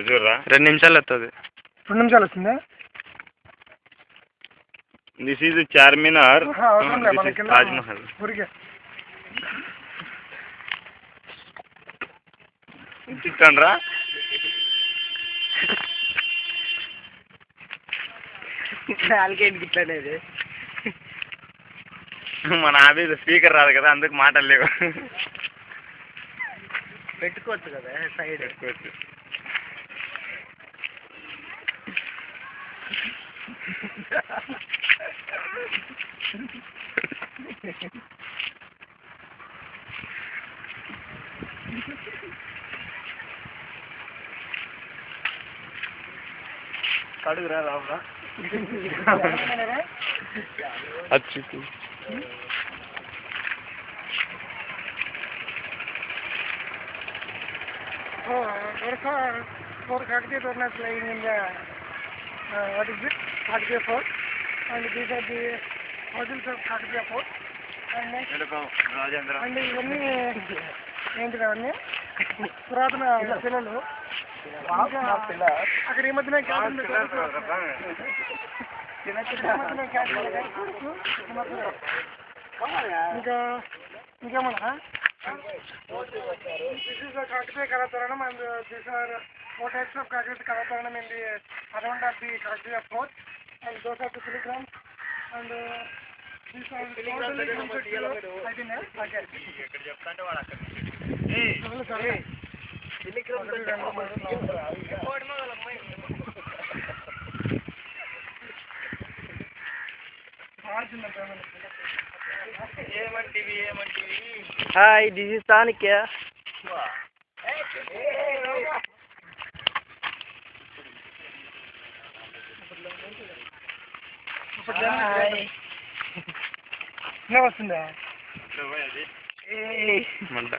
చూడరా 2 నిమిషాలు వస్తుంది. 2 నిమిషాలు వస్తుందా? This is Charminar, Taj Mahal. చిక్కండ్రా ఇట్లనేది మన ఆఫీస్ స్పీకర్ రాదు కదా, అందుకు మాటలు లేవు. పెట్టుకోవచ్చు కదా సైడ్. పెట్టుకోవచ్చు. కడుగురా రావురా అచ్చు four Kakatiya tornadoes lying in the what is it? Kakatiya Fort, and these are the hotels of Kakatiya Fort. And next, and ఇవన్నీ ఏంటిది అవన్నీ పురాతన శిలలు. అక్కడ ఈ మధ్యన క్యాంటీన్ ఇంకా ఇంకేమన్నా this is a Kakatiya Kalataranam, and these are 4 types of Kakatiya Kalataranam in the around of the Kakatiya Fort, and those are the filigrams, and these are totally Hi, this is Tanikya. వస్తుందా? మంట